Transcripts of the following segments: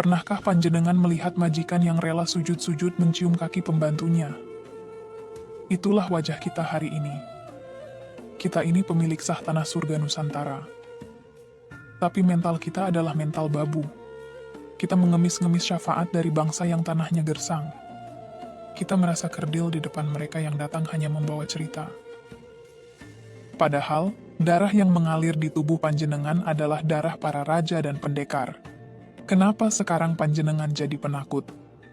Pernahkah panjenengan melihat majikan yang rela sujud-sujud mencium kaki pembantunya? Itulah wajah kita hari ini. Kita ini pemilik sah tanah surga Nusantara. Tapi mental kita adalah mental babu. Kita mengemis-ngemis syafaat dari bangsa yang tanahnya gersang. Kita merasa kerdil di depan mereka yang datang hanya membawa cerita. Padahal, darah yang mengalir di tubuh panjenengan adalah darah para raja dan pendekar. Kenapa sekarang panjenengan jadi penakut?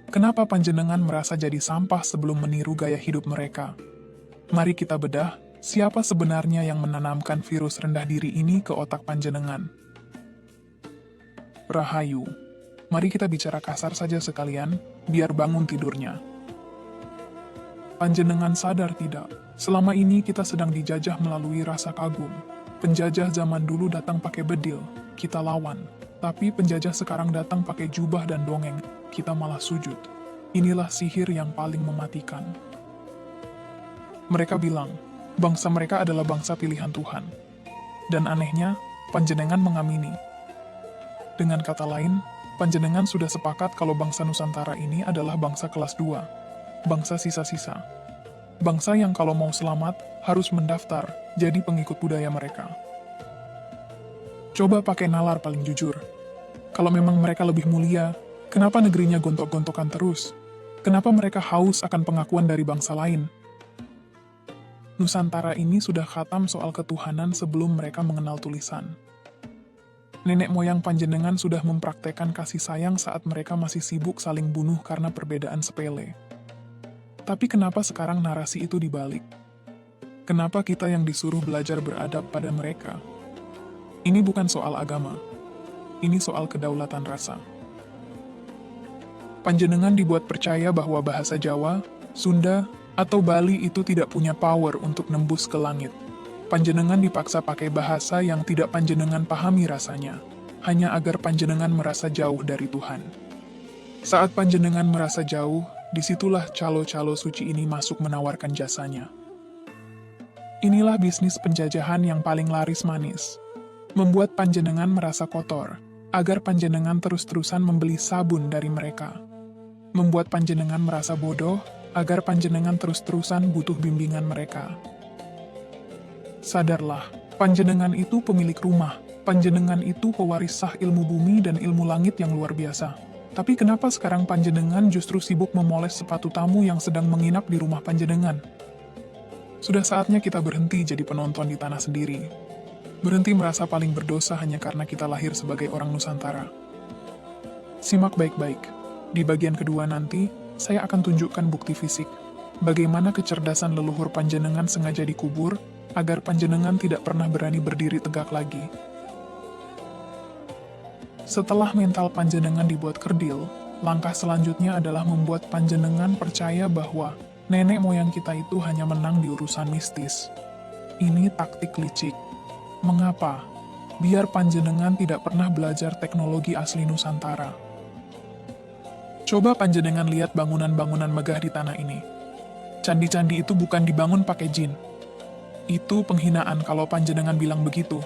Kenapa panjenengan merasa jadi sampah sebelum meniru gaya hidup mereka? Mari kita bedah, siapa sebenarnya yang menanamkan virus rendah diri ini ke otak panjenengan? Rahayu. Mari kita bicara kasar saja sekalian, biar bangun tidurnya. Panjenengan sadar tidak, selama ini kita sedang dijajah melalui rasa kagum. Penjajah zaman dulu datang pakai bedil, kita lawan. Tapi penjajah sekarang datang pakai jubah dan dongeng, kita malah sujud. Inilah sihir yang paling mematikan. Mereka bilang, bangsa mereka adalah bangsa pilihan Tuhan. Dan anehnya, panjenengan mengamini. Dengan kata lain, panjenengan sudah sepakat kalau bangsa Nusantara ini adalah bangsa kelas 2. Bangsa sisa-sisa. Bangsa yang kalau mau selamat, harus mendaftar, jadi pengikut budaya mereka. Coba pakai nalar paling jujur. Kalau memang mereka lebih mulia, kenapa negerinya gontok-gontokan terus? Kenapa mereka haus akan pengakuan dari bangsa lain? Nusantara ini sudah khatam soal ketuhanan sebelum mereka mengenal tulisan. Nenek moyang panjenengan sudah mempraktekkan kasih sayang saat mereka masih sibuk saling bunuh karena perbedaan sepele. Tapi kenapa sekarang narasi itu dibalik? Kenapa kita yang disuruh belajar beradab pada mereka? Ini bukan soal agama. Ini soal kedaulatan rasa. Panjenengan dibuat percaya bahwa bahasa Jawa, Sunda, atau Bali itu tidak punya power untuk nembus ke langit. Panjenengan dipaksa pakai bahasa yang tidak panjenengan pahami rasanya, hanya agar panjenengan merasa jauh dari Tuhan. Saat panjenengan merasa jauh, disitulah calo-calo suci ini masuk menawarkan jasanya. Inilah bisnis penjajahan yang paling laris manis. Membuat panjenengan merasa kotor, agar panjenengan terus-terusan membeli sabun dari mereka. Membuat panjenengan merasa bodoh, agar panjenengan terus-terusan butuh bimbingan mereka. Sadarlah, panjenengan itu pemilik rumah, panjenengan itu pewaris sah ilmu bumi dan ilmu langit yang luar biasa. Tapi kenapa sekarang panjenengan justru sibuk memoles sepatu tamu yang sedang menginap di rumah panjenengan? Sudah saatnya kita berhenti jadi penonton di tanah sendiri. Berhenti merasa paling berdosa hanya karena kita lahir sebagai orang Nusantara. Simak baik-baik. Di bagian kedua nanti, saya akan tunjukkan bukti fisik. Bagaimana kecerdasan leluhur panjenengan sengaja dikubur, agar panjenengan tidak pernah berani berdiri tegak lagi. Setelah mental panjenengan dibuat kerdil, langkah selanjutnya adalah membuat panjenengan percaya bahwa nenek moyang kita itu hanya menang di urusan mistis. Ini taktik licik. Mengapa? Biar panjenengan tidak pernah belajar teknologi asli Nusantara. Coba panjenengan lihat bangunan-bangunan megah di tanah ini. Candi-candi itu bukan dibangun pakai jin. Itu penghinaan kalau panjenengan bilang begitu.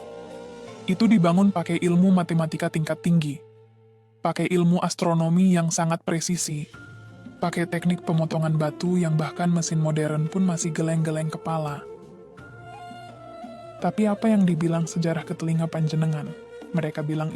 Itu dibangun pakai ilmu matematika tingkat tinggi. Pakai ilmu astronomi yang sangat presisi. Pakai teknik pemotongan batu yang bahkan mesin modern pun masih geleng-geleng kepala. Tapi apa yang dibilang sejarah ke telinga panjenengan? Mereka bilang